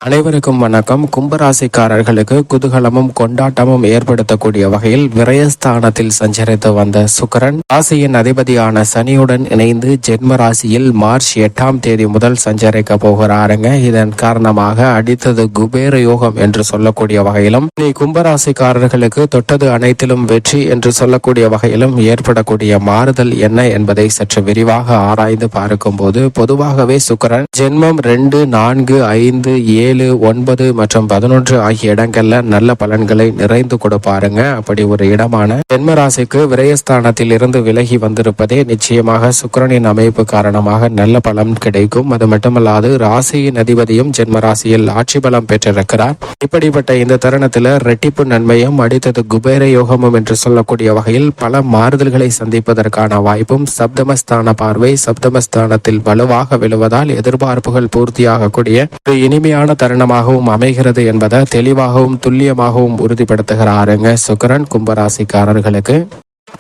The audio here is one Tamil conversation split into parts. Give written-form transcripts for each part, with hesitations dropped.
அனைவருக்கும் வணக்கம். கும்பராசிக்காரர்களுக்கு குதூகலமும் கொண்டாட்டமும் ஏற்படுத்தக்கூடிய வகையில் விரயஸ்தானத்தில் சஞ்சரித்து வந்த சுக்கிரன் ராசியின் அதிபதியான சனியுடன் இணைந்து ஜென்ம ராசியில் மார்ச் 8ஆம் தேதி முதல் சஞ்சரிக்க போகிறாருங்க. இதன் காரணமாக அடித்தது குபேர யோகம் என்று சொல்லக்கூடிய வகையிலும் கும்பராசிக்காரர்களுக்கு தொட்டது அனைத்திலும் வெற்றி என்று சொல்லக்கூடிய வகையிலும் ஏற்படக்கூடிய மாறுதல் என்ன என்பதை சற்று விரிவாக ஆராய்ந்து பார்க்கும் போது, பொதுவாகவே சுக்கிரன் ஜென்மம் 2, 4, 5, 7, 9 மற்றும் 11 ஆகிய இடங்கள்ல நல்ல பலன்களை நிறைந்து கொடுப்பாருங்க. அப்படி ஒரு இடமான ஜென்ம ராசிக்கு விரயஸ்தானத்தில் இருந்து விலகி வந்திருப்பதே நிச்சயமாக சுக்கிரனின் அமைப்பு காரணமாக நல்ல பலன் கிடைக்கும். அது மட்டுமல்லாது ராசியின் அதிபதியும் ஜென்ம ராசியில் ஆட்சி பலம் பெற்றிருக்கிறார். இப்படிப்பட்ட இந்த தருணத்தில் ரெட்டிப்பு நன்மையும் அடித்தது குபேர யோகமும் என்று சொல்லக்கூடிய வகையில் பல மாறுதல்களை சந்திப்பதற்கான வாய்ப்பும், சப்தமஸ்தான பார்வை சப்தமஸ்தானத்தில் வலுவாக விழுவதால் எதிர்பார்ப்புகள் பூர்த்தியாகக்கூடிய ஒரு இனிமையான தருணமாகவும் அமைகிறது என்பதை தெளிவாகவும் துல்லியமாகவும் உறுதிப்படுத்துகிறாருங்க சுக்கிரன் கும்பராசிக்காரர்களுக்கு.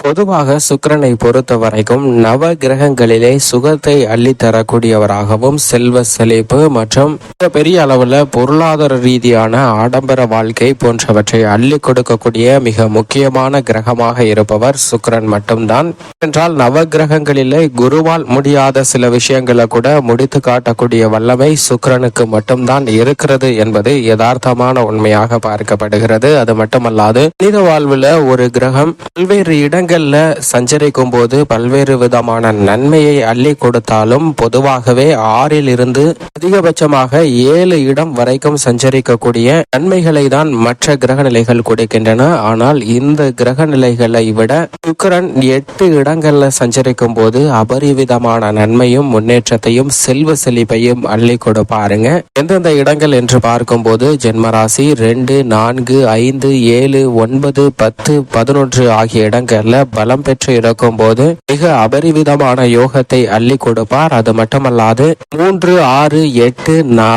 பொதுவாக சுக்கிரனை பொறுத்த வரைக்கும் நவ கிரகங்களிலே சுகத்தை அள்ளி தரக்கூடியவராகவும், செல்வ செழிப்பு மற்றும் பெரிய அளவுல பொருளாதார ரீதியான ஆடம்பர வாழ்க்கை போன்றவற்றை அள்ளி கொடுக்கக்கூடிய மிக முக்கியமான கிரகமாக இருப்பவர் சுக்கிரன் மட்டும்தான். என்றால் நவ கிரகங்களிலே குருவால் முடியாத சில விஷயங்களை கூட முடித்து காட்டக்கூடிய வல்லமை சுக்கிரனுக்கு மட்டும்தான் இருக்கிறது என்பது யதார்த்தமான உண்மையாக பார்க்கப்படுகிறது. அது மட்டுமல்லாது மனித வாழ்வுல ஒரு கிரகம் பல்வேறு இடங்கள்ல சஞ்சரிக்கும் போது பல்வேறு விதமான நன்மையை அள்ளி கொடுத்தாலும், பொதுவாகவே 6 இருந்து அதிகபட்சமாக 7 இடம் வரைக்கும் சஞ்சரிக்கக்கூடிய நன்மைகளை தான் மற்ற கிரக நிலைகள் கொடுக்கின்றன. ஆனால் இந்த கிரக நிலைகளை விட சுக்கிரன் 8 இடங்கள்ல சஞ்சரிக்கும் போது அபரிவிதமான நன்மையும் முன்னேற்றத்தையும் செல்வ செழிப்பையும் அள்ளி கொடுப்பாருங்க. எந்தெந்த இடங்கள் என்று பார்க்கும் போது ஜென்மராசி 2, 4, 5, 7, 9, 10, 11 ஆகிய இடங்கள்ல பலம் பெற்று இருக்கும் போது மிக அபரிவிதமான யோகத்தை அள்ளி கொடுப்பார். அது மட்டுமல்லாது 3, 6, 8,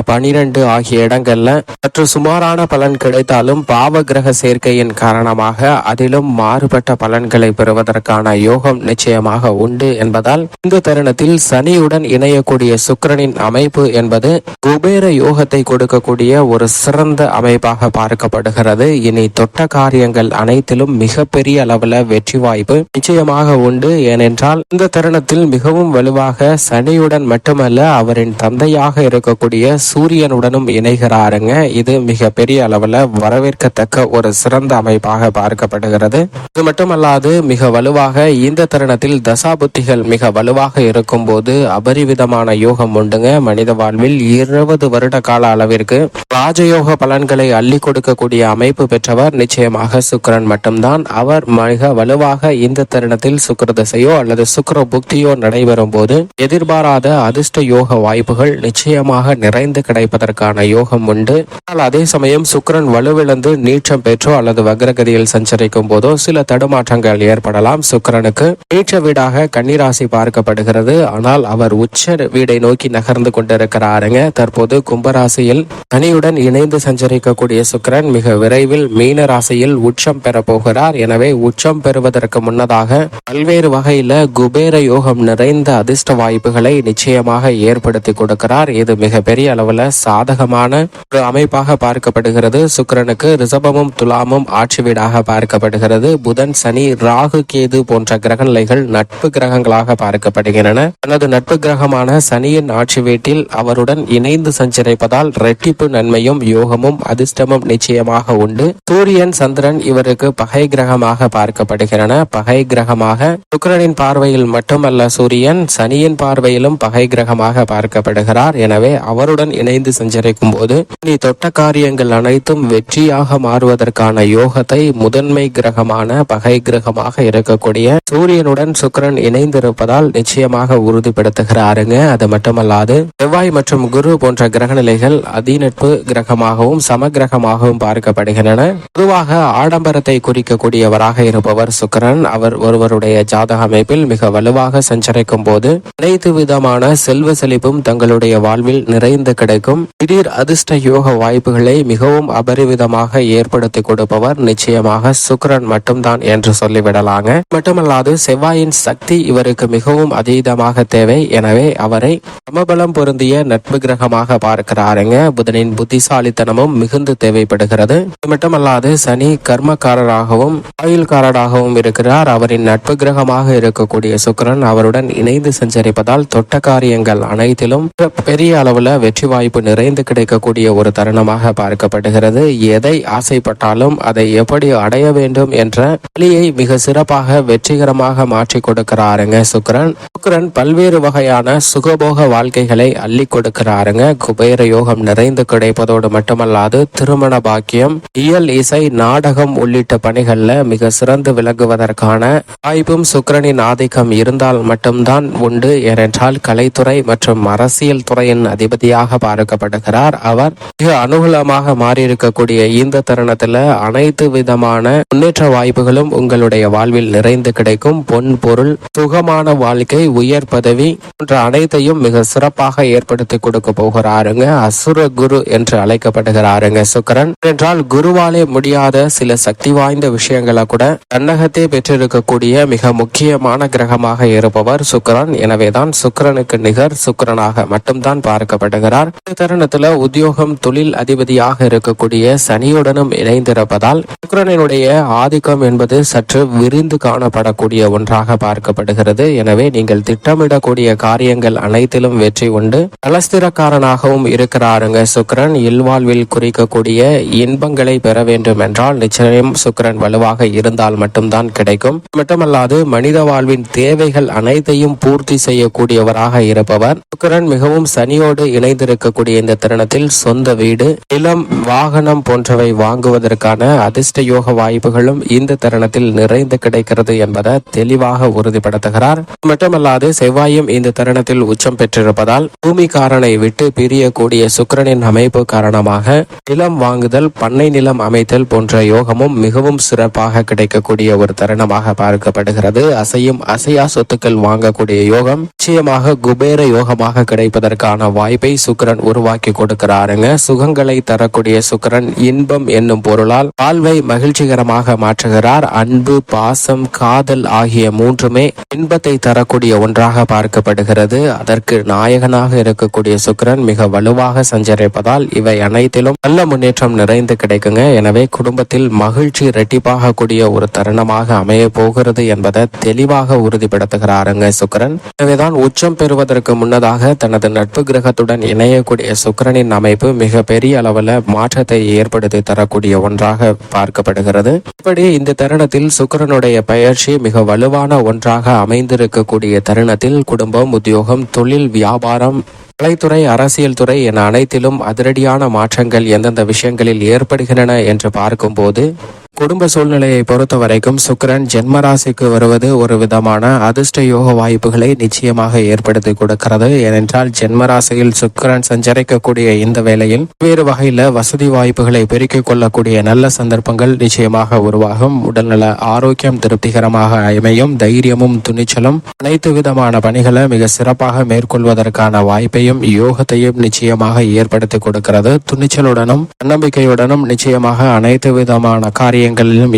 12 ஆகிய இடங்கள்ல சற்று சுமாரான பலன் கிடைத்தாலும் பாவ கிரக சேர்க்கையின் காரணமாக அதிலும் மாறுபட்ட பலன்களை பெறுவதற்கான யோகம் நிச்சயமாக உண்டு என்பதால் இந்த தருணத்தில் சனியுடன் இணையக்கூடிய சுக்கிரனின் அமைப்பு என்பது குபேர யோகத்தை கொடுக்கக்கூடிய ஒரு சிறந்த அமைப்பாக பார்க்கப்படுகிறது. இனி தொட்ட காரியங்கள் அனைத்திலும் மிகப்பெரிய அளவுல வெற்றி வாய்ப்பு நிச்சயமாக உண்டு. ஏனென்றால் இந்த தருணத்தில் மிகவும் வலுவாக சனியுடன் மட்டுமல்ல அவரின் தந்தையாக இருக்கக்கூடிய சூரியனுடனும் இணைகிறாருங்க. இது மிக பெரிய அளவுல வரவேற்கத்தக்க ஒரு சிறந்த அமைப்பாக பார்க்கப்படுகிறது. இது மட்டுமல்லாது மிக வலுவாக இந்த தருணத்தில் தசாபுத்திகள் மிக வலுவாக இருக்கும் போது அபரிவிதமான யோகம் உண்டுங்க. மனித வாழ்வில் 20 வருட கால அளவிற்கு ராஜயோக பலன்களை அள்ளி கொடுக்கக்கூடிய அமைப்பு பெற்றவர் நிச்சயமாக சுக்கிரன் மட்டும்தான். அவர் மிக வலுவாக இந்த தருணத்தில் சுக்கிர தசையோ அல்லது சுக்கிர புக்தியோ நடைபெறும் போது எதிர்பாராத அதிர்ஷ்ட யோக வாய்ப்புகள் நிச்சயமாக நிறைந்து கிடைப்பதற்கான யோகம் உண்டு. ஆனால் அதே சமயம் சுக்கிரன் வலுவிழந்து நீச்சம் பெற்றோ அல்லது வக்ரகதியில் சஞ்சரிக்கும் போதோ சில தடுமாற்றங்கள் ஏற்படலாம். சுக்கிரனுக்கு நீச்ச வீடாக கன்னிராசி பார்க்கப்படுகிறது. ஆனால் அவர் உச்ச வீடை நோக்கி நகர்ந்து கொண்டிருக்கிறாருங்க. தற்போது கும்பராசியில் சனியுடன் இணைந்து சஞ்சரிக்கக்கூடிய சுக்கிரன் மிக விரைவில் மீன ராசியில் உச்சம் பெற போகிறார். எனவே உச்சம் பெறுவதற்கு முன்னதாக பல்வேறு வகையில குபேர யோகம் நிறைந்த அதிர்ஷ்ட வாய்ப்புகளை நிச்சயமாக ஏற்படுத்தி கொடுக்கிறார். இது மிக பெரிய அளவுல சாதகமான ஒரு அமைப்பாக பார்க்கப்படுகிறது. சுக்கிரனுக்கு ரிஷபமும் துலாமும் ஆட்சி வீடாக பார்க்கப்படுகிறது. புதன், சனி, ராகு, கேது போன்ற கிரக நிலைகள் நட்பு கிரகங்களாக பார்க்கப்படுகின்றன. தனது நட்பு கிரகமான சனியின் ஆட்சி வீட்டில் அவருடன் இணைந்து சஞ்சரிப்பதால் ரெட்டிப்பு நன்மையும் யோகமும் அதிர்ஷ்டமும் நிச்சயமாக உண்டு. சூரியன், சந்திரன் இவருக்கு பகை கிரகமாக பார்க்கப்படுகின்றன. பகை கிரகமாக சுக்கிரனின் பார்வையில் மட்டுமல்ல சூரியன் சனியின் பார்வையிலும் பகை கிரகமாக பார்க்கப்படுகிறார். எனவே அவருடன் இணைந்து சஞ்சரிக்கும் போது இனி தொட்ட காரியங்கள் அனைத்தும் வெற்றியாக மாறுவதற்கான யோகத்தை முதன்மை கிரகமான பகை கிரகமாக இருக்கக்கூடிய சூரியனுடன் சுக்கிரன் இணைந்திருப்பதால் நிச்சயமாக உறுதிப்படுத்துகிறாருங்க. அது மட்டுமல்லாது செவ்வாய் மற்றும் குரு போன்ற கிரக நிலைகள் அதிநட்பு கிரகமாகவும் சம கிரகமாகவும் பார்க்கப்படுகின்றன. பொதுவாக ஆடம்பரத்தை குறிக்கக்கூடியவராக இருப்பவர் சுக்கிரன். சுக்கிரன் அவர் ஒருவருடைய ஜாதக அமைப்பில் மிக வலுவாக சஞ்சரிக்கும் போது அனைத்து விதமான செல்வ செழிப்பும் தங்களுடைய வாழ்வில் நிறைந்து கிடைக்கும். திடீர் அதிர்ஷ்ட யோக வாய்ப்புகளை மிகவும் அபரிவிதமாக ஏற்படுத்தி கொடுப்பவர் நிச்சயமாக சுக்கிரன் மட்டும்தான் என்று சொல்லிவிடலாங்க. மட்டுமல்லாது செவ்வாயின் சக்தி இவருக்கு மிகவும் அதீதமாக தேவை. எனவே அவரை சமபலம் பொருந்திய நட்பு கிரகமாக பார்க்கிறாருங்க. புதனின் புத்திசாலித்தனமும் மிகுந்து தேவைப்படுகிறது. மட்டுமல்லாது சனி கர்மக்காரராகவும் ஆயுள்காரராகவும் இருக்கிறார். அவரின் நட்பு கிரகமாக இருக்கக்கூடிய சுக்கிரன் அவருடன் இணைந்து சஞ்சரிப்பதால் தொட்ட காரியங்கள் அனைத்திலும் பெரிய அளவுல வெற்றி வாய்ப்பு நிறைந்து கிடைக்கக்கூடிய ஒரு தருணமாக பார்க்கப்படுகிறது. எதை ஆசைப்பட்டாலும் அதை எப்படி அடைய வேண்டும் என்ற வழியை மிக சிறப்பாக வெற்றிகரமாக மாற்றி கொடுக்கிறாருங்க சுக்கிரன். பல்வேறு வகையான சுகபோக வாழ்க்கைகளை அள்ளி கொடுக்கிறாருங்க. குபேர யோகம் நிறைந்து கிடைப்பதோடு மட்டுமல்லாது திருமண பாக்கியம், இயல், இசை, நாடகம் உள்ளிட்ட பணிகள்ல மிக சிறந்து விளங்குவதற்கான வாய்ப்பும் சுக்கிரனின் ஆதிக்கம் இருந்தால் மட்டும்தான் உண்டு. ஏனென்றால் கலைத்துறை மற்றும் அரசியல் துறையின் அதிபதியாக பார்க்கப்படுகிறார். அவர் மிக அனுகூலமாக மாறியிருக்கக்கூடிய இந்த தருணத்துல அனைத்து விதமான முன்னேற்ற வாய்ப்புகளும் உங்களுடைய வாழ்வில் நிறைந்து கிடைக்கும். பொன் பொருள், சுகமான வாழ்க்கை, உயர் பதவி போன்ற அனைத்தையும் மிக சிறப்பாக ஏற்படுத்தி கொடுக்க போகிறாருங்க. அசுர குரு என்று அழைக்கப்படுகிறாருங்க சுக்கிரன். என்றால் குருவாலே முடியாத சில சக்தி வாய்ந்த விஷயங்களை கூட தன்னகத்தே பெற்றிருக்கக்கூடிய மிக முக்கியமான கிரகமாக இருப்பவர் சுக்கிரன். எனவேதான் சுக்கிரனுக்கு நிகர் சுக்கிரனாக மட்டும்தான் பார்க்கப்படுகிறார். இந்த தருணத்துல உத்தியோகம், தொழில் அதிபதியாக இருக்கக்கூடிய சனியுடனும் இணைந்திருப்பதால் சுக்கிரனுடைய ஆதிக்கம் என்பது சற்று விரிந்து காணப்படக்கூடிய ஒன்றாக பார்க்கப்படுகிறது. எனவே நீங்கள் திட்டமிடக்கூடிய காரியங்கள் அனைத்திலும் வெற்றி உண்டு. கலஸ்திரக்காரனாகவும் இருக்கிறாருங்க சுக்கிரன். இல்வாழ்வில் குறிக்கக்கூடிய இன்பங்களை பெற வேண்டும் என்றால் நிச்சயம் சுக்கிரன் வலுவாக இருந்தால் மட்டும்தான் கிடைக்கும். மட்டுமல்லாது மனித வாழ்வின் தேவைகள் அனைத்தையும் பூர்த்தி செய்யக்கூடியவராக இருப்பவர் சுக்கிரன். மிகவும் சனியோடு இணைந்திருக்கக்கூடிய இந்த தருணத்தில் சொந்த வீடு, நிலம், வாகனம் போன்றவை வாங்குவதற்கான அதிர்ஷ்ட யோக வாய்ப்புகளும் இந்த தருணத்தில் நிறைந்து கிடைக்கிறது என்பதை தெளிவாக உறுதிப்படுத்துகிறார். மட்டுமல்லாது செவ்வாயும் இந்த தருணத்தில் உச்சம் பெற்றிருப்பதால் பூமிக்காரனை விட்டு பிரியக்கூடிய சுக்கிரனின் அமைப்பு காரணமாக நிலம் வாங்குதல், பண்ணை நிலம் அமைத்தல் போன்ற யோகமும் மிகவும் சிறப்பாக கிடைக்கக்கூடிய ஒரு தருணமாக பார்க்கப்படுகிறது. அசையும் அசையா சொத்துக்கள் வாங்கக்கூடிய யோகம் நிச்சயமாக குபேர யோகமாக கிடைப்பதற்கான வாய்ப்பை சுக்கிரன் உருவாக்கி கொடுக்கிறாருங்க. சுகங்களை தரக்கூடிய சுக்கிரன் இன்பம் என்னும் பொருளால் வாழ்வை மகிழ்ச்சிகரமாக மாற்றுகிறார். அன்பு, பாசம், காதல் ஆகிய மூன்றுமே இன்பத்தை தரக்கூடிய ஒன்றாக பார்க்கப்படுகிறது. அதற்கு நாயகனாக இருக்கக்கூடிய சுக்கிரன் மிக வலுவாக சஞ்சரிப்பதால் இவை அனைத்திலும் நல்ல முன்னேற்றம் நிறைந்து கிடைக்குங்க. எனவே குடும்பத்தில் மகிழ்ச்சி இரட்டிப்பாக கூடிய ஒரு தருணமாக அமைய போகிறது என்பதை தெளிவாக உறுதிப்படுத்துகிறாருங்க சுக்கிரன். எனவேதான் உச்சம் பெறுவதற்கு முன்னதாக தனது நட்பு கிரகத்துடன் இணையக்கூடிய சுக்கிரனின் அமைப்பு மிக பெரிய அளவில் மாற்றத்தை ஏற்படுத்தி தரக்கூடிய ஒன்றாக பார்க்கப்படுகிறது. இப்படி இந்த தருணத்தில் சுக்கிரனுடைய பயிற்சி மிக வலுவான ஒன்றாக அமைந்திருக்கக்கூடிய தருணத்தில் குடும்பம், உத்தியோகம், தொழில், வியாபாரம், கலைத்துறை, அரசியல் துறை என அனைத்திலும் அதிரடியான மாற்றங்கள் எந்தெந்த விஷயங்களில் ஏற்படுகின்றன என்று பார்க்கும்போது குடும்ப சூழ்நிலையை பொறுத்த வரைக்கும் சுக்கிரன் ஜென்மராசிக்கு வருவது ஒரு விதமான அதிர்ஷ்ட யோக வாய்ப்புகளை நிச்சயமாக ஏற்படுத்தி கொடுக்கிறது. ஏனென்றால் ஜென்மராசியில் சுக்கிரன் சஞ்சரிக்கக்கூடிய இந்த வேளையில் வேறு வகையில வசதி வாய்ப்புகளை பெருக்கிக் கொள்ளக்கூடிய நல்ல சந்தர்ப்பங்கள் நிச்சயமாக உருவாகும். உடல்நல ஆரோக்கியம் திருப்திகரமாக அமையும். தைரியமும் துணிச்சலும் அனைத்து விதமான பணிகளை மிக சிறப்பாக மேற்கொள்வதற்கான வாய்ப்பையும் யோகத்தையும் நிச்சயமாக ஏற்படுத்தி கொடுக்கிறது. துணிச்சலுடனும் தன்னம்பிக்கையுடனும் நிச்சயமாக அனைத்து விதமான காரியங்களிலும்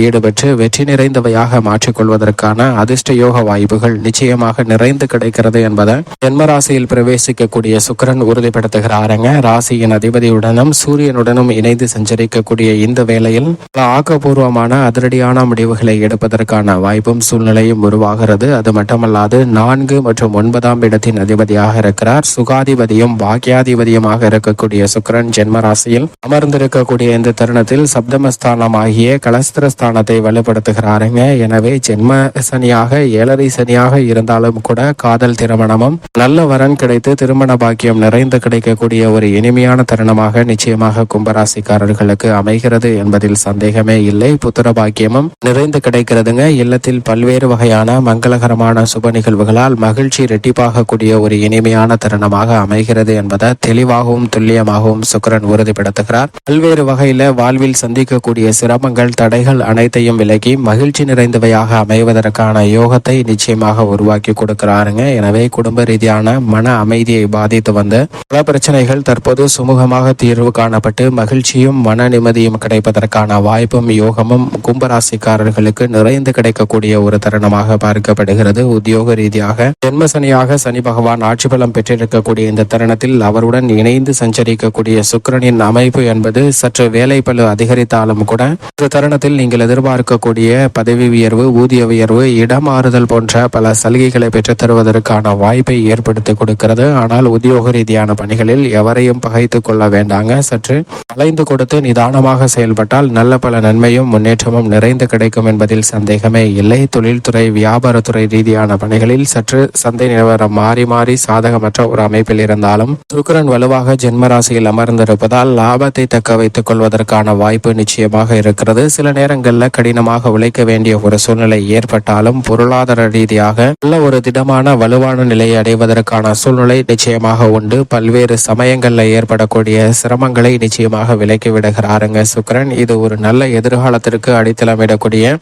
ஈடுபட்டு வெற்றி நிறைந்தவையாக மாற்றிக்கொள்வதற்கான அதிர்ஷ்ட யோக வாய்ப்புகள் நிச்சயமாக நிறைந்து கிடைக்கிறது என்பதை ஜென்மராசியில் பிரவேசிக்கக்கூடிய சுக்கிரன் உறுதிப்படுத்துகிறாருங்க. ராசியின் அதிபதியுடனும் சூரியனுடனும் இணைந்து சஞ்சரிக்கக்கூடிய இந்த வேளையில் பல ஆக்கப்பூர்வமான அதிரடியான முடிவுகளை எடுப்பதற்கான வாய்ப்பும் சூழ்நிலையும் உருவாகிறது. அது மட்டுமல்லாது 4 மற்றும் 9ஆம் இடத்தின் அதிபதியாக இருக்கிறார். சுகாதிபதியும் பாக்கியாதிபதியுமாக இருக்கக்கூடிய சுக்கிரன் ஜென்மராசியில் அமர்ந்திருக்கக்கூடிய இந்த தருணத்தில் சப்தமஸ்தானமாகிய கலஸ்திரஸ்தானத்தை வலுப்படுத்துகிறாருங்க. எனவே ஜென்ம சனியாக, ஏழரை சனியாக இருந்தாலும் கூட காதல், திருமணமும் நல்ல வரன் கிடைத்து திருமண பாக்கியம் நிறைந்து கிடைக்கக்கூடிய ஒரு இனிமையான தருணமாக நிச்சயமாக கும்பராசிக்காரர்களுக்கு அமைகிறது என்பதில் சந்தேகமே இல்லை. புத்திர பாக்கியமும் நிறைந்து கிடைக்கிறதுங்க. இல்லத்தில் பல்வேறு வகையான மங்களகரமான சுப நிகழ்வுகளால் மகிழ்ச்சி இரட்டிப்பாக கூடிய ஒரு இனிமையான தருணமாக அமைகிறது என்பதை தெளிவாகவும் துல்லியமாகவும் சுக்கிரன் உறுதிப்படுத்துகிறார். பல்வேறு வகையில வாழ்வில் சந்திக்கக்கூடிய சிரமங்கள், தடைகள் அனைத்தையும் விலகி மகிழ்ச்சி நிறைந்தவையாக அமைவதற்கான யோகத்தை நிச்சயமாக உருவாக்கி கொடுக்கிறாருங்க. எனவே குடும்ப ரீதியான மன அமைதியை பாதித்து வந்த பல பிரச்சனைகள் தற்போது சுமூகமாக தீர்வு காணப்பட்டு மகிழ்ச்சியும் மன நிம்மதியும் கிடைப்பதற்கான வாய்ப்பும் யோகமும் கும்பராசிக்காரர்களுக்கு நிறைந்து கிடைக்கக்கூடிய ஒரு தருணமாக பார்க்கப்படுகிறது. உத்தியோக ரீதியாக ஜென்மசனியாக சனி பகவான் ஆட்சி பலம் பெற்றிருக்கக்கூடிய இந்த தருணத்தில் அவருடன் இணைந்து சஞ்சரிக்கக்கூடிய சுக்கிரனின் அமைப்பு என்பது சற்று வேலை பளு அதிகரித்தாலும் கூட இந்த தருணத்தில் நீங்கள் எதிர்பார்க்கக்கூடிய பதவி உயர்வு, ஊதிய உயர்வு, இடமாறுதல் போன்ற பல சலுகைகளை பெற்றுத் தருவதற்கான வாய்ப்பை ஏற்படுத்தி கொடுக்கிறது. ஆனால் உத்தியோக ரீதியான பணிகளில் எவரையும் பகைத்துக் கொள்ள வேண்டாங்க. சற்று அலைந்து கொடுத்து நிதானமாக செயல்பட்டால் நல்ல பல நன்மையும் முன்னேற்றமும் நிறைந்து கிடைக்கும் என்பதில் சந்தேகமே இல்லை. தொழில்துறை, வியாபாரத்துறை ரீதியான பணிகளில் சற்று சந்தை நிலவரம் மாறி மாறி சாதகமற்ற ஒரு அமைப்பில் இருந்தாலும் சுக்கிரன் வலுவாக ஜென்மராசியில் அமர்ந்திருப்பதால் லாபத்தை தக்க வைத்துக் கொள்வதற்கான வாய்ப்பு நிச்சயமாக இருக்கிறது. சில நேரங்களில் கடினமாக உழைக்க வேண்டிய ஒரு சூழ்நிலை ஏற்பட்டாலும் பொருளாதார ரீதியாக நல்ல ஒரு திடமான வலுவான நிலையை அடைவதற்கான சூழ்நிலை நிச்சயமாக உண்டு. பல்வேறு சமயங்களில் ஏற்படக்கூடிய சிரமங்களை நிச்சயமாக விலக்கி விடுகிறாருங்க சுக்கிரன். இது ஒரு நல்ல எதிர்காலத்திற்கு அடித்தளமிடக்கூடிய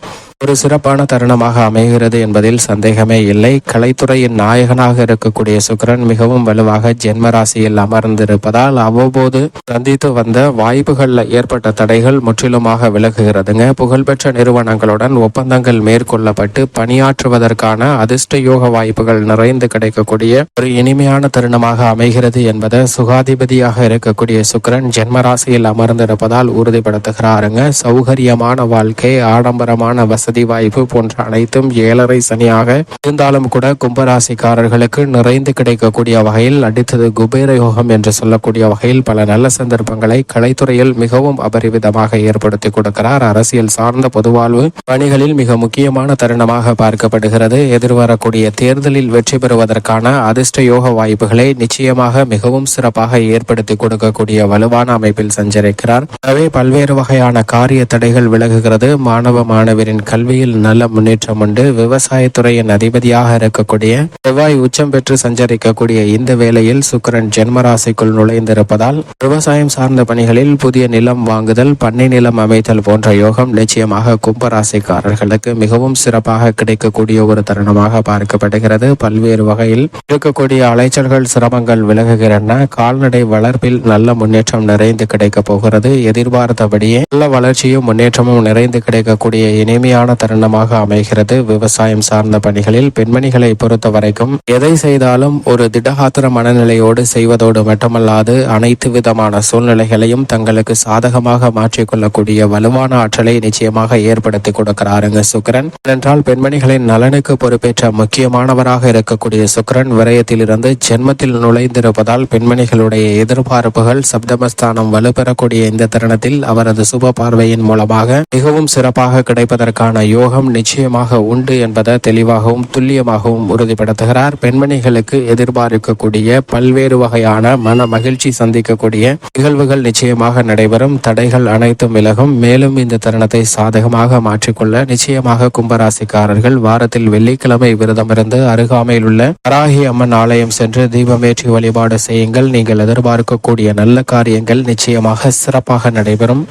ஒரு சிறப்பான தருணமாக அமைகிறது என்பதில் சந்தேகமே இல்லை. கலைத்துறையின் நாயகனாக இருக்கக்கூடிய சுக்கிரன் மிகவும் வலுவாக ஜென்மராசியில் அமர்ந்திருப்பதால் அவ்வப்போது சந்தித்து வந்த வாய்ப்புகளில் ஏற்பட்ட தடைகள் முற்றிலுமாக விலகுகிறதுங்க. புகழ்பெற்ற நிறுவனங்களுடன் ஒப்பந்தங்கள் மேற்கொள்ளப்பட்டு பணியாற்றுவதற்கான அதிர்ஷ்ட யோக வாய்ப்புகள் நிறைந்து கிடைக்கக்கூடிய ஒரு இனிமையான தருணமாக அமைகிறது என்பதை சுகாதிபதியாக இருக்கக்கூடிய சுக்கிரன் ஜென்மராசியில் அமர்ந்திருப்பதால் உறுதிப்படுத்துகிறாருங்க. சௌகரியமான வாழ்க்கை, ஆடம்பரமான வசதி வாய்ப்பு போன்ற அனைத்தும் 7.5 சனியாக இருந்தாலும் கூட கும்பராசிக்காரர்களுக்கு நிறைந்து கிடைக்கக்கூடிய வகையில் அடித்தது குபேர யோகம் என்று சொல்லக்கூடிய வகையில் பல நல்ல சந்தர்ப்பங்களை கலைத்துறையில் மிகவும் அபரிவிதமாக ஏற்படுத்தி கொடுக்கிறார். அரசியல் சார்ந்த பொதுவாழ்வு பணிகளில் மிக முக்கியமான தருணமாக பார்க்கப்படுகிறது. எதிர்வரக்கூடிய தேர்தலில் வெற்றி பெறுவதற்கான அதிர்ஷ்ட யோக வாய்ப்புகளை நிச்சயமாக மிகவும் சிறப்பாக ஏற்படுத்தி கொடுக்கக்கூடிய வலுவான அமைப்பில் சஞ்சரிக்கிறார். எனவே பல்வேறு வகையான காரிய தடைகள் விலகுகிறது. மாணவ மாணவரின் கல்வியில் நல்ல முன்னேற்றம் உண்டு. விவசாயத்துறையின் அதிபதியாக இருக்கக்கூடிய செவ்வாய் உச்சம் பெற்று சஞ்சரிக்கக்கூடிய இந்த வேளையில் சுக்கிரன் ஜென்மராசிக்குள் நுழைந்திருப்பதால் விவசாயம் சார்ந்த பணிகளில் புதிய நிலம் வாங்குதல், பண்ணை நிலம் அமைத்தல் போன்ற யோகம் நிச்சயமாக கும்பராசிக்காரர்களுக்கு மிகவும் சிறப்பாக கிடைக்கக்கூடிய ஒரு தருணமாக பார்க்கப்படுகிறது. பல்வேறு வகையில் இருக்கக்கூடிய அலைச்சல்கள், சிரமங்கள் விலகுகின்றன. கால்நடை வளர்ப்பில் நல்ல முன்னேற்றம் நிறைந்து கிடைக்க போகிறது. எதிர்பார்த்தபடியே நல்ல வளர்ச்சியும் முன்னேற்றமும் நிறைந்து கிடைக்கக்கூடிய இனிமையான தருணமாக அமைகிறது. விவசாயம் சார்ந்த பணிகளில் பெண்மணிகளை பொறுத்த வரைக்கும் எதை செய்தாலும் ஒரு திடகாத்திர மனநிலையோடு செய்வதோடு மட்டுமல்லாது அனைத்து விதமான சூழ்நிலைகளையும் தங்களுக்கு சாதகமாக மாற்றிக்கொள்ளக்கூடிய வலுவான ஆற்றலை நிச்சயமாக ஏற்படுத்தி கொடுக்கிறாருங்க சுக்கிரன். ஏனென்றால் பெண்மணிகளின் நலனுக்கு பொறுப்பேற்ற முக்கியமானவராக இருக்கக்கூடிய சுக்கிரன் விரயத்திலிருந்து ஜென்மத்தில் நுழைந்திருப்பதால் பெண்மணிகளுடைய எதிர்பார்ப்புகள் சப்தமஸ்தானம் வலுப்பெறக்கூடிய இந்த தருணத்தில் அவரது சுப பார்வையின் மூலமாக மிகவும் சிறப்பாக கிடைப்பதற்கான யோகம் நிச்சயமாக உண்டு என்பதை தெளிவாகவும் துல்லியமாகவும் உறுதிப்படுத்துகிறார். பெண்மணிகளுக்கு எதிர்பார்க்கக்கூடிய பல்வேறு வகையான மன மகிழ்ச்சி சந்திக்கக்கூடிய நிகழ்வுகள் நிச்சயமாக நடைபெறும். தடைகள் அனைத்தும் விலகும். மேலும் இந்த தருணத்தை சாதகமாக மாற்றிக்கொள்ள நிச்சயமாக கும்பராசிக்காரர்கள் வாரத்தில் வெள்ளிக்கிழமை விரதமிருந்து அருகாமையில் உள்ள வராகி அம்மன் ஆலயம் சென்று தீபமேற்றி வழிபாடு செய்யுங்கள். நீங்கள் எதிர்பார்க்கக்கூடிய நல்ல காரியங்கள் நிச்சயமாக சிறப்பாக நடைபெறும்.